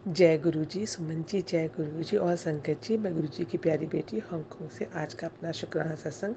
जय गुरु जी, सुमन जी, जय गुरु जी और संगत जी। मैं गुरु जी की प्यारी बेटी हांगकांग से आज का अपना शुक्राना सत्संग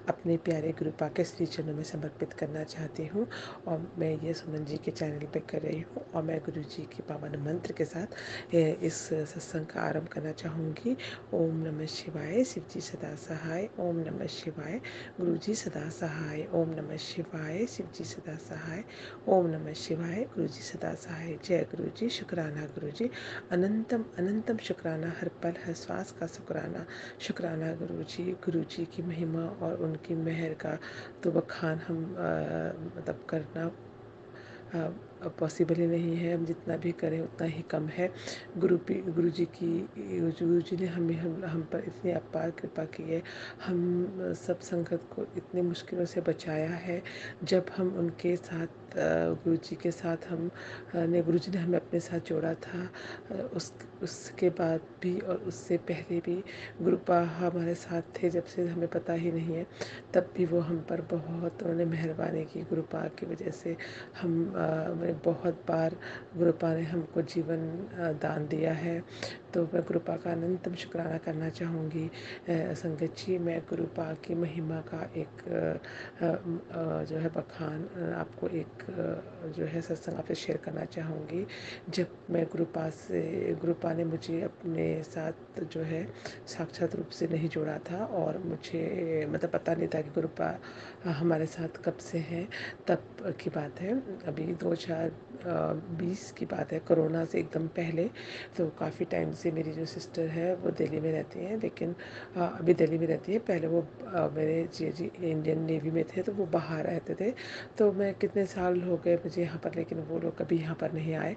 अपने प्यारे गुरु पा के श्री चरणों में समर्पित करना चाहती हूँ। और मैं ये सुमन जी के चैनल पे कर रही हूँ और मैं गुरु जी के पावन मंत्र के साथ इस सत्संग का आरंभ करना चाहूँगी। ओम नमः शिवाय, शिव जी सदा सहाय। ओम नमः शिवाय, गुरु जी सदा सहाय। ओम नमः शिवाय, शिव जी सदा सहाय। ओम नमः शिवाय, गुरु जी सदा सहाय। जय गुरु जी, शुक्राना गुरु जी, अनंतम अनंतम शुक्राना, हर पल हर श्वास का शुक्राना। शुक्राना गुरु जी की महिमा और उनकी मेहर का तो बखान हम मतलब करना पॉसिबल ही नहीं है। हम जितना भी करें उतना ही कम है। गुरु जी ने हम पर इतनी अपार कृपा की है। हम सब संगत को इतनी मुश्किलों से बचाया है। जब हम उनके साथ गुरु जी के साथ गुरु जी ने हमें अपने साथ जोड़ा था, उसके बाद भी और उससे पहले भी गुरुपा हमारे साथ थे, जब से हमें पता ही नहीं है। तब भी वो हम पर बहुत उन्होंने मेहरबानी की। गुरुपा की वजह से बहुत बार गुरुपा ने हमको जीवन दान दिया है। तो मैं गुरुपा का अनंतम शुक्राना करना चाहूँगी। संगत जी, मैं गुरुपा की महिमा का एक जो है बखान आपको एक जो है सत्संग आपसे शेयर करना चाहूँगी। जब मैं गुरुपा ने मुझे अपने साथ जो है साक्षात रूप से नहीं जोड़ा था और मुझे मतलब पता नहीं था कि गुरुपा हमारे साथ कब से हैं। तब की बात है, अभी 2020 की बात है, कोरोना से एकदम पहले। तो काफ़ी टाइम से मेरी जो सिस्टर है वो दिल्ली में रहती हैं, लेकिन अभी दिल्ली में रहती है। पहले वो मेरे जी इंडियन नेवी में थे, तो वो बाहर रहते थे। तो मैं कितने साल हो गए मुझे यहाँ पर, लेकिन वो लोग कभी यहाँ पर नहीं आए।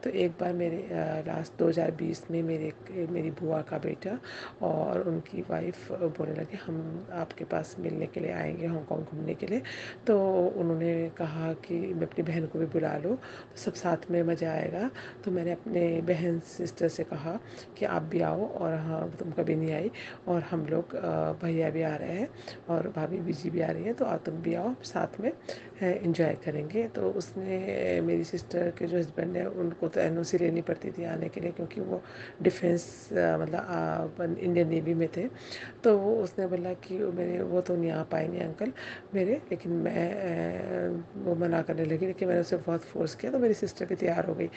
तो एक बार मेरे लास्ट 2020 में मेरी बुआ का बेटा और उनकी वाइफ बोलने लगे हम आपके पास मिलने के लिए आएंगे, हांगकांग घूमने के लिए। तो उन्होंने कहा कि मैं अपनी बहन को भी बुला लो, तो सब साथ में मज़ा आएगा। तो मैंने अपने बहन सिस्टर से कहा कि आप भी आओ, और हाँ तुम कभी नहीं आई, और हम लोग भैया भी आ रहे हैं और भाभी बीजी भी आ रही है, तो आओ तुम भी आओ, साथ में इंजॉय करेंगे। तो उसने मेरी सिस्टर के जो हस्बैंड है उनको तो एनओसी लेनी पड़ती थी आने के लिए, क्योंकि वो डिफेंस मतलब इंडियन नेवी में थे। तो उसने बोला कि वो तो नहीं आ पाएंगे अंकल मेरे, लेकिन वो मना करने लगी, लेकिन मैंने उसे बहुत फोर्स किया, तो मेरी सिस्टर भी तैयार हो गई।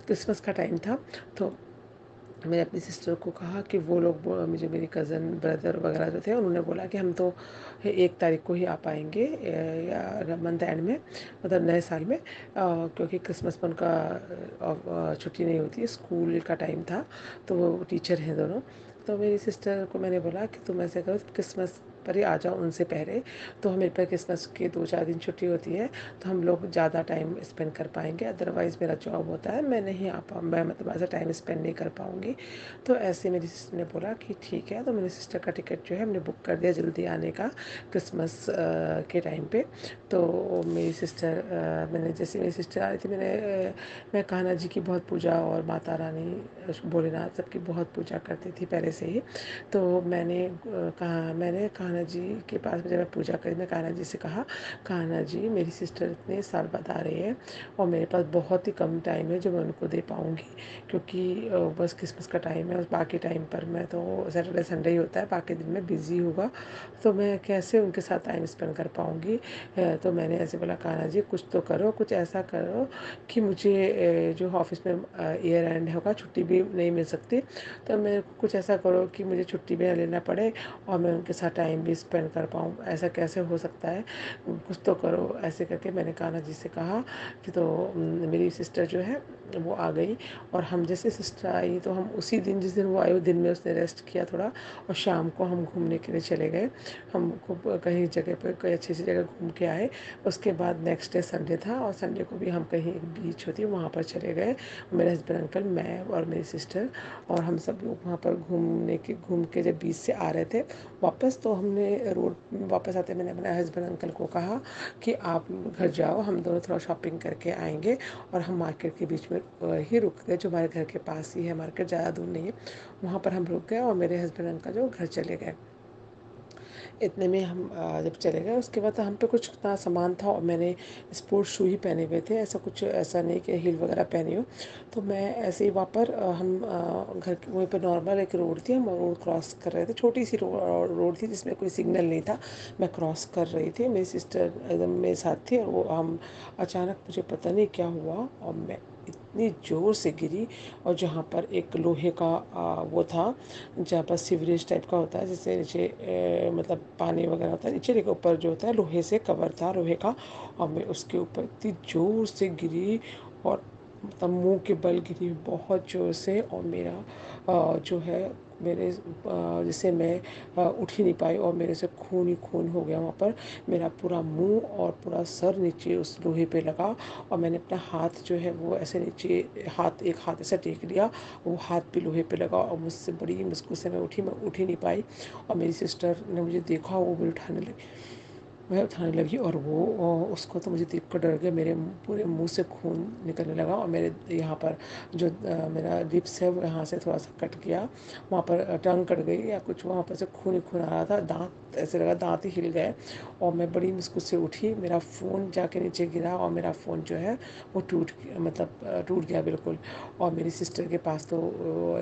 क्रिसमस का टाइम था, तो मैंने अपनी सिस्टर को कहा कि वो लोग मुझे मेरी कज़न ब्रदर वगैरह जो थे उन्होंने बोला कि हम तो 1 तारीख को ही आ पाएंगे या मंथ एंड में, मतलब नए साल में, क्योंकि क्रिसमस पर उनका छुट्टी नहीं होती है, स्कूल का टाइम था। तो वो टीचर हैं दोनों। तो मेरी सिस्टर को मैंने बोला कि तुम ऐसे करो, क्रिसमस पर ही आ जाओ उनसे पहले, तो हमें पर क्रिसमस के 2-4 दिन छुट्टी होती है, तो हम लोग ज़्यादा टाइम स्पेंड कर पाएंगे। अदरवाइज़ मेरा जॉब होता है, मैं नहीं आ पाऊँ, मैं मतलब ऐसा टाइम स्पेंड नहीं कर पाऊँगी। तो ऐसे मेरी सिस्टर ने बोला कि ठीक है। तो मेरी सिस्टर का टिकट जो है हमने बुक कर दिया जल्दी आने का, क्रिसमस के टाइम पे। तो मेरी सिस्टर मैंने जैसे मेरी सिस्टर आ रही थी, मैं कान्हा जी की बहुत पूजा और माता रानी भोलेनाथ सबकी बहुत पूजा करती थी पहले से ही। तो मैंने कान्हा जी के पास जब मैं पूजा करी, मैं कान्हा जी से कहा, कान्हा जी मेरी सिस्टर इतने साल बाद आ रही है और मेरे पास बहुत ही कम टाइम है जो मैं उनको दे पाऊँगी, क्योंकि बस क्रिसमस का टाइम है, और बाकी टाइम पर मैं तो सैटरडे संडे ही होता है, बाकी दिन में बिज़ी होगा, तो मैं कैसे उनके साथ टाइम स्पेंड कर पाऊँगी। तो मैंने ऐसे बोला, कान्हा जी कुछ तो करो, कुछ ऐसा करो कि मुझे जो ऑफिस में ईयर एंड होगा, छुट्टी भी नहीं मिल सकती, तो मैं कुछ ऐसा करो कि मुझे छुट्टी भी ना लेना पड़े और मैं उनके साथ टाइम भी स्पेंड कर पाऊँ। ऐसा कैसे हो सकता है, कुछ तो करो। ऐसे करके मैंने कान्हा जी से कहा कि तो मेरी सिस्टर जो है वो आ गई, और हम जैसे सिस्टर आई तो हम उसी दिन जिस दिन वो आई, दिन में उसने रेस्ट किया थोड़ा, और शाम को हम घूमने के लिए चले गए। हम खूब कहीं जगह पर कोई अच्छी सी जगह घूम के आए। उसके बाद नेक्स्ट डे संडे था, और संडे को भी हम कहीं एक बीच होती है वहाँ पर चले गए, मेरे हस्बैंड अंकल, मैं और मेरी सिस्टर, और हम सब लोग वहाँ पर घूम के जब बीच से आ रहे थे वापस, तो हमने रोड वापस आते मैंने अपने हस्बैंड अंकल को कहा कि आप घर जाओ, हम दोनों थोड़ा शॉपिंग करके आएंगे, और हम मार्केट के बीच में ही रुक गए, जो हमारे घर के पास ही है मार्केट, ज़्यादा दूर नहीं है। वहाँ पर हम रुक गए और मेरे हस्बैंड अंकल जो घर चले गए। इतने में हम जब चले गए, उसके बाद हम पे कुछ ना सामान था और मैंने स्पोर्ट्स शू ही पहने हुए थे, ऐसा कुछ ऐसा नहीं कि हील वगैरह पहनी हो। तो मैं ऐसे ही वहाँ पर हम घर के वहीं पर नॉर्मल एक रोड थी, हम रोड क्रॉस कर रहे थे, छोटी सी रोड थी जिसमें कोई सिग्नल नहीं था। मैं क्रॉस कर रही थी, मेरी सिस्टर एकदम मेरे साथ थी, और वो हम अचानक मुझे पता नहीं क्या हुआ और मैं इतनी ज़ोर से गिरी। और जहाँ पर एक लोहे का वो था, जहाँ पर सीवरेज टाइप का होता है, जिससे नीचे मतलब पानी वगैरह होता है नीचे, लेकिन ऊपर जो होता है लोहे से कवर था, लोहे का। और मैं उसके ऊपर इतनी ज़ोर से गिरी, और मतलब मुंह के बल गिरी बहुत ज़ोर से, और मेरा जो है मेरे जिससे मैं उठ ही नहीं पाई, और मेरे से खून ही खून हो गया वहाँ पर। मेरा पूरा मुंह और पूरा सर नीचे उस लोहे पे लगा, और मैंने अपना हाथ जो है वो ऐसे नीचे, एक हाथ ऐसे टेक लिया, वो हाथ भी लोहे पे लगा, और मुझसे बड़ी मुश्किल से मैं उठ ही नहीं पाई। और मेरी सिस्टर ने मुझे देखा, वो मुझे उठाने लगी, मैं उठाने लगी, और वो उसको तो मुझे देख कर डर गया, मेरे पूरे मुंह से खून निकलने लगा, और मेरे यहाँ पर जो मेरा लिप्स है वो यहाँ से थोड़ा सा कट गया, वहाँ पर टंग कट गई या कुछ, वहाँ पर से खून ही खून आ रहा था, दांत ऐसे लगा दांत ही हिल गए। और मैं बड़ी मुश्किल से उठी, मेरा फ़ोन जाके नीचे गिरा, और मेरा फ़ोन जो है वो टूट गया बिल्कुल। और मेरी सिस्टर के पास तो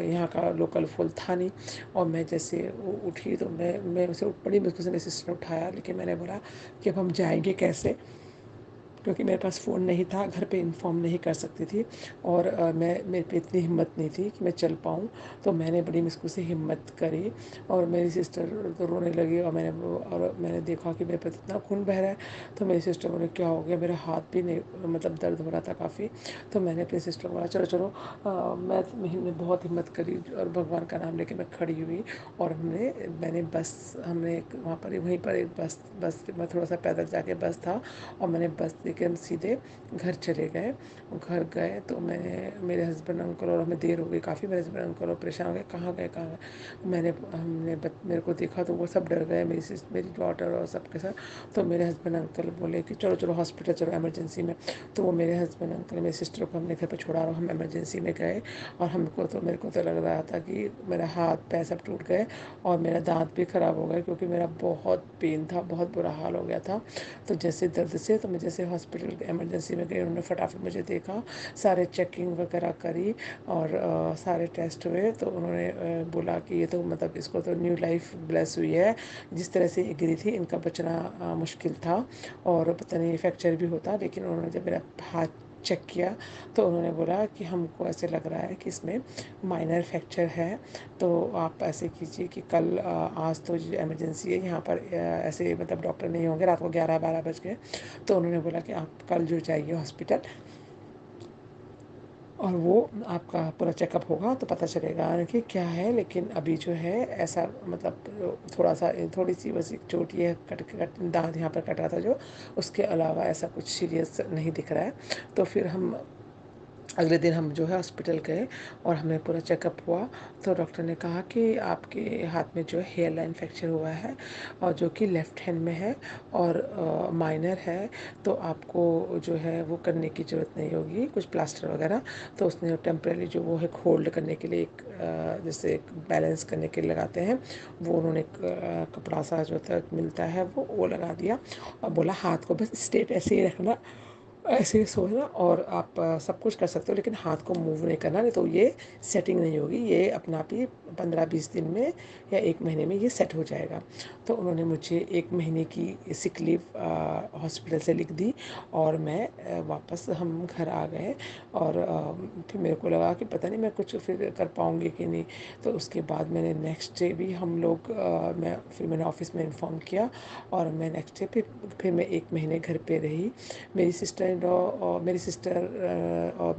यहाँ का लोकल फ़ोन था नहीं। और मैं जैसे उठी तो मैं उसे बड़ी मुश्किल से मेरी सिस्टर ने उठाया, लेकिन मैंने बोला कि अब हम जाएंगे कैसे, क्योंकि मेरे पास फ़ोन नहीं था, घर पे इन्फॉर्म नहीं कर सकती थी। और मेरे पे इतनी हिम्मत नहीं थी कि मैं चल पाऊँ। तो मैंने बड़ी मुश्किल से हिम्मत करी, और मेरी सिस्टर तो रोने लगी, और मैंने देखा कि मेरे पे इतना खून बह रहा है। तो मेरी सिस्टर बोले क्या हो गया, मेरा हाथ भी नहीं मतलब दर्द हो रहा था काफ़ी। तो मैंने अपनी सिस्टर को बोला चलो चलो, मैंने बहुत हिम्मत करी, और भगवान का नाम लेके मैं खड़ी हुई। और हमने वहाँ पर वहीं पर एक बस मैं थोड़ा सा पैदल जाके बस था, और मैंने बस लेके हम सीधे घर चले गए। घर गए तो मेरे हस्बैंड अंकल, और हमें देर हो गई काफ़ी, मेरे हस्बैंड अंकल और परेशान हो गए, कहाँ गए। मेरे को देखा तो वो सब डर गए, मेरी डॉटर और सबके साथ। तो मेरे हस्बैंड अंकल बोले कि चलो चलो हॉस्पिटल चलो, इमरजेंसी में। तो वो मेरे हस्बैंड अंकल मेरी सिस्टर को हमने घर पर छोड़ा, और हम इमरजेंसी में गए। और मेरे को तो लग रहा था कि मेरा हाथ पैर सब टूट गए, और मेरा दांत भी ख़राब हो गया, क्योंकि मेरा बहुत पेन था, बहुत बुरा हाल हो गया था। तो जैसे दर्द से, तो मैं जैसे हॉस्पिटल इमरजेंसी में गई, उन्होंने फटाफट मुझे देखा, सारे चेकिंग वगैरह करी, और सारे टेस्ट हुए। तो उन्होंने बोला कि ये तो मतलब इसको तो न्यू लाइफ ब्लेस हुई है, जिस तरह से ये गिरी थी इनका बचना मुश्किल था, और पता नहीं फ्रैक्चर भी होता। लेकिन उन्होंने जब मेरा हाथ चेक किया, तो उन्होंने बोला कि हमको ऐसे लग रहा है कि इसमें माइनर फ्रैक्चर है। तो आप ऐसे कीजिए कि कल आज तो इमरजेंसी है यहाँ पर, ऐसे मतलब डॉक्टर नहीं होंगे, रात को 11-12 बज गए। तो उन्होंने बोला कि आप कल जो जाइए हॉस्पिटल, और वो आपका पूरा चेकअप होगा तो पता चलेगा कि क्या है। लेकिन अभी जो है ऐसा मतलब थोड़ी सी बस एक चोट ये दांत यहाँ पर कटा था जो, उसके अलावा ऐसा कुछ सीरियस नहीं दिख रहा है। तो फिर हम अगले दिन हम जो है हॉस्पिटल गए, और हमें पूरा चेकअप हुआ। तो डॉक्टर ने कहा कि आपके हाथ में जो है हेयर लाइन फ्रैक्चर हुआ है, और जो कि लेफ़्ट हैंड में है, और माइनर है। तो आपको जो है वो करने की ज़रूरत नहीं होगी, कुछ प्लास्टर वगैरह। तो उसने टेम्परेरी जो वो है होल्ड करने के लिए जैसे एक बैलेंस करने के लिए लगाते हैं, वो उन्होंने कपड़ा सा जो तक मिलता है वो लगा दिया, और बोला हाथ को बस स्ट्रेट ऐसे ही रखना, ऐसे ही सोना, और आप सब कुछ कर सकते हो, लेकिन हाथ को मूव नहीं करना, नहीं तो ये सेटिंग नहीं होगी, ये अपना आप ही 15-20 दिन में या 1 महीने में ये सेट हो जाएगा। तो उन्होंने मुझे 1 महीने की सिक लीव हॉस्पिटल से लिख दी, और मैं वापस हम घर आ गए। और फिर मेरे को लगा कि पता नहीं मैं कुछ फिर कर पाऊँगी कि नहीं। तो उसके बाद मैंने नेक्स्ट डे भी हम लोग मैंने ऑफिस में इन्फॉर्म किया, और मैं नेक्स्ट डे फिर मैं 1 महीने घर पे रही। मेरी सिस्टर और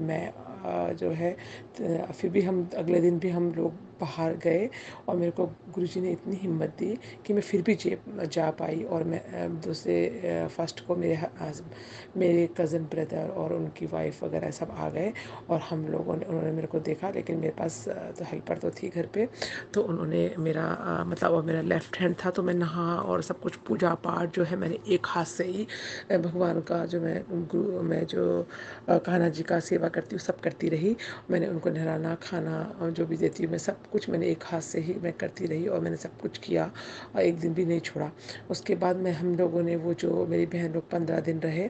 मैं जो है फिर भी हम अगले दिन भी हम लोग बाहर गए, और मेरे को गुरुजी ने इतनी हिम्मत दी कि मैं फिर भी जा पाई। और मैं दूसरे फर्स्ट को मेरे कज़न ब्रदर और उनकी वाइफ वगैरह सब आ गए, और उन्होंने मेरे को देखा, लेकिन मेरे पास तो हेल्पर तो थी घर पे। तो उन्होंने मतलब और मेरा लेफ़्ट हैंड था, तो मैं नहा और सब कुछ पूजा पाठ जो है मैंने एक हाथ से ही भगवान का जो मैं जो कान्हा जी का सेवा करती हूँ सब करती रही। मैंने उनको नहलाना खाना और जो भी देती हूँ मैं सब कुछ मैंने एक हाथ से ही मैं करती रही और मैंने सब कुछ किया और एक दिन भी नहीं छोड़ा। उसके बाद में हम लोगों ने वो जो मेरी बहन लोग 15 दिन रहे,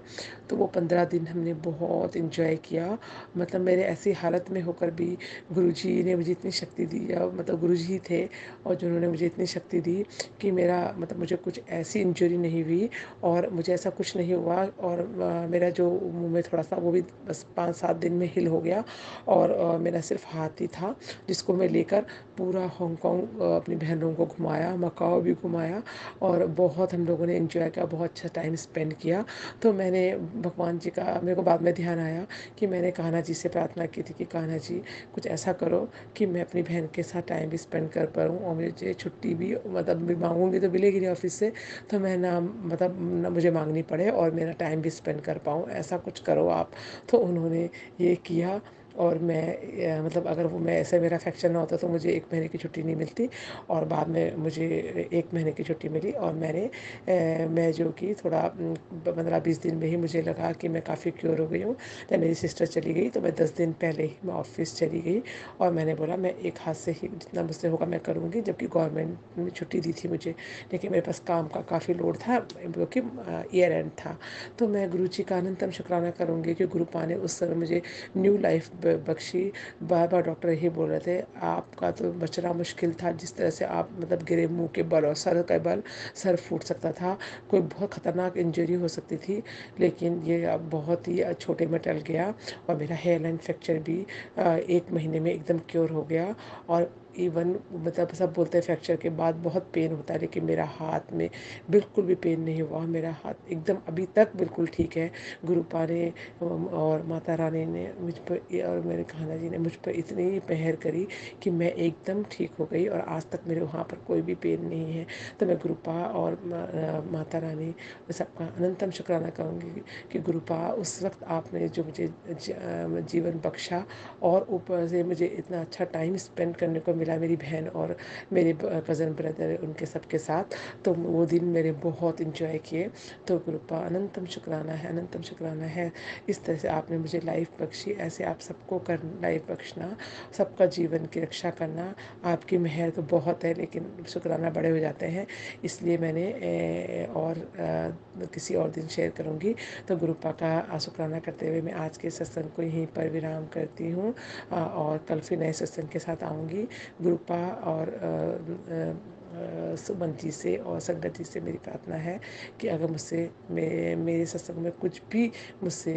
तो वो 15 दिन हमने बहुत इन्जॉय किया। मतलब मेरे ऐसी हालत में होकर भी गुरुजी ने मुझे इतनी शक्ति दी, या मतलब गुरुजी ही थे और जिन्होंने मुझे इतनी शक्ति दी कि मेरा मतलब मुझे कुछ ऐसी इंजरी नहीं हुई और मुझे ऐसा कुछ नहीं हुआ। और मेरा जो मुँह में थोड़ा सा वो भी बस 5-7 दिन में हील हो गया। और मेरा सिर्फ हाथ ही था जिसको मैं लेकर पूरा हांगकांग अपनी बहन लोगों को घुमाया, मकाओ भी घुमाया और बहुत हम लोगों ने एंजॉय किया, बहुत अच्छा टाइम स्पेंड किया। तो मैंने भगवान जी का, मेरे को बाद में ध्यान आया कि मैंने कान्हा जी से प्रार्थना की थी कि कान्हा जी कुछ ऐसा करो कि मैं अपनी बहन के साथ टाइम भी स्पेंड कर पाऊँ और मुझे छुट्टी भी मतलब भी मांगूंगी तो मिलेगी नहीं ऑफिस से, तो मैं ना मतलब ना मुझे मांगनी पड़े और मेरा टाइम भी स्पेंड कर पाऊँ, ऐसा कुछ करो आप। तो उन्होंने ये किया और मैं मतलब अगर वो मैं ऐसे मेरा फ्रैक्चर ना होता तो मुझे 1 महीने की छुट्टी नहीं मिलती और बाद में मुझे 1 महीने की छुट्टी मिली। और मैं जो कि थोड़ा 15-20 दिन में ही मुझे लगा कि मैं काफ़ी क्योर हो गई हूँ। जब मेरी सिस्टर चली गई तो मैं 10 दिन पहले ही मैं ऑफिस चली गई और मैंने बोला मैं एक हाथ से ही जितना मुझसे होगा मैं करूँगी, जबकि गवर्नमेंट ने छुट्टी दी थी मुझे, लेकिन मेरे पास काम का काफ़ी लोड था क्योंकि ईयर एंड था। तो मैं गुरु जी का अनंतम शुक्राना करूँगी कि गुरु पा ने उस समय मुझे न्यू लाइफ बख्शी। बार बार डॉक्टर यही बोल रहे थे आपका तो बचना मुश्किल था, जिस तरह से आप मतलब गिरे मुंह के बल और सर के बल, सर फूट सकता था, कोई बहुत ख़तरनाक इंजरी हो सकती थी, लेकिन ये अब बहुत ही छोटे में टल गया। और मेरा हेयर लाइन फ्रैक्चर भी 1 महीने में एकदम क्योर हो गया। और इवन मतलब सब बोलते हैं फ्रैक्चर के बाद बहुत पेन होता है, लेकिन मेरा हाथ में बिल्कुल भी पेन नहीं हुआ, मेरा हाथ एकदम अभी तक बिल्कुल ठीक है। गुरुपा ने और माता रानी ने मुझ पर और मेरे कान्हा जी ने मुझ पर इतनी मेहर करी कि मैं एकदम ठीक हो गई और आज तक मेरे वहाँ पर कोई भी पेन नहीं है। तो मैं गुरुपा और माता रानी सबका अनंतम शुक्राना करूँगी कि गुरुपा उस वक्त आपने जो मुझे जीवन बख्शा और ऊपर से मुझे इतना अच्छा टाइम स्पेंड करने को मिला मेरी बहन और मेरे कज़न ब्रदर उनके सबके साथ, तो वो दिन मेरे बहुत इंजॉय किए। तो गुरुपा अनंतम शुक्राना है, अनंतम शुक्राना है। इस तरह से आपने मुझे लाइफ बख्शी, ऐसे आप सबको कर लाइफ बख्शना, सबका जीवन की रक्षा करना, आपकी मेहर तो बहुत है लेकिन शुक्राना बड़े हो जाते हैं। इसलिए मैंने किसी और दिन शेयर करूँगी। तो गुरुपा का शुक्राना करते हुए मैं आज के सत्संग को यहीं पर विराम करती हूँ और कल फिर नए सत्संग के साथ आऊँगी। गुरुपा और सुमन जी से और संगत जी से मेरी प्रार्थना है कि अगर मुझसे मेरे सत्संग में कुछ भी मुझसे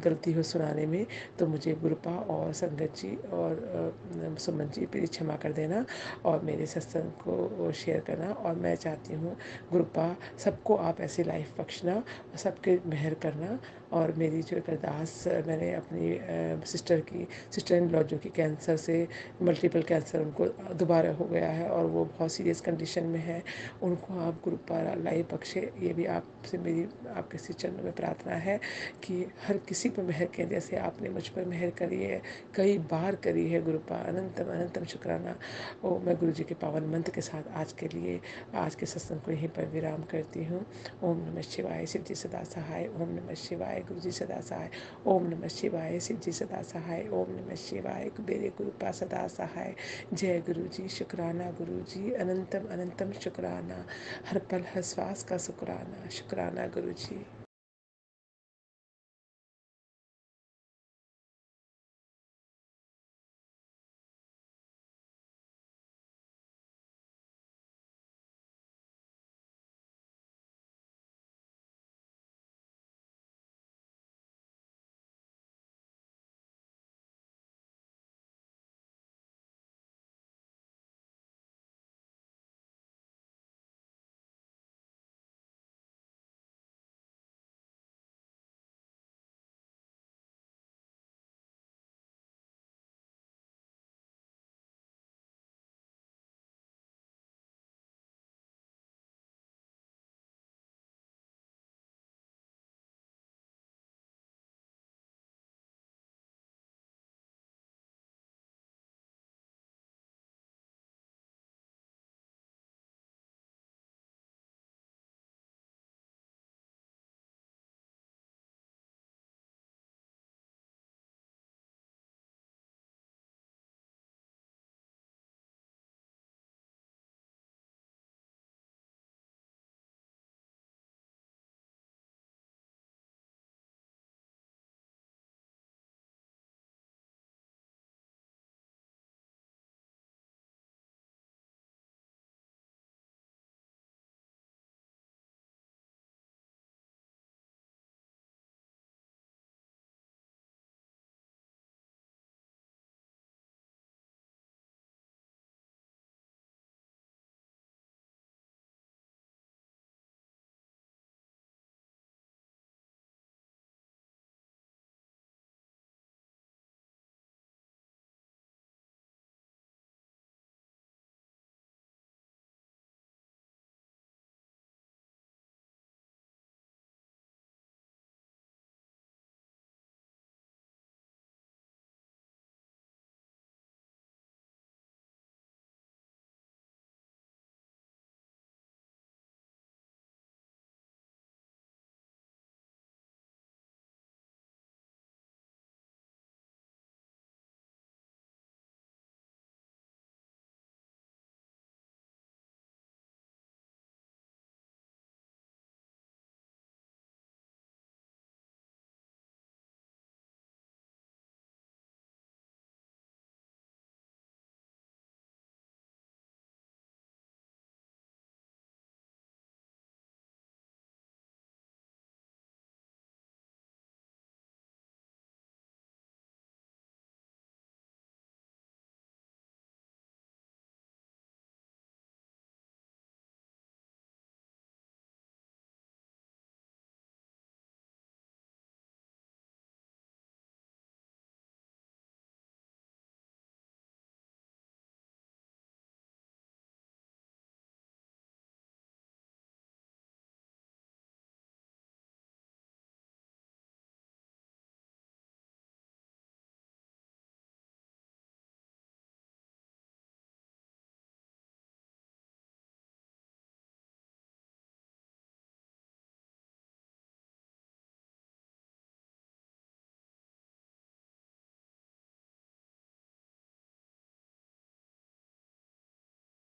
गलती हो सुनाने में, तो मुझे गुरुपा और संगत जी और सुमन जी प्लीज़ क्षमा कर देना और मेरे सत्संग को शेयर करना। और मैं चाहती हूँ गुरुपा सबको आप ऐसी लाइफ बख्शना, सबके मेहर करना। और मेरी जो एक अरदास मैंने अपनी सिस्टर इन लॉ जो कि कैंसर से मल्टीपल कैंसर उनको दोबारा हो गया है और वो बहुत सीरियस कंडीशन में है, उनको आप गुरुपा लाइफ बख्शे, ये भी आपसे मेरी आपके श्री चरणों में प्रार्थना है कि हर किसी पर मेहर करें जैसे आपने मुझ पर मेहर करी है, कई बार करी है। गुरुपा अनंतम अनंतम शुक्राना। ओ मैं गुरु जी के पावन मंत्र के साथ आज के सत्संग को यहीं पर विराम करती हूँ। ओम नमः शिवाय, शिव जी सदा सहाय। ओम नमः शिवाय, गुरु जी सदा सहाय। ओम नमः शिवाय, शिव जी सदा सहाय। ओम नमः शिवाय, मेरे गुरुपा सदा सहाय। जय गुरु जी, शुक्राना गुरु जी, अनंतम अनंतम शुक्राना, हर पल हर श्वास का शुक्राना, शुक्राना गुरु जी।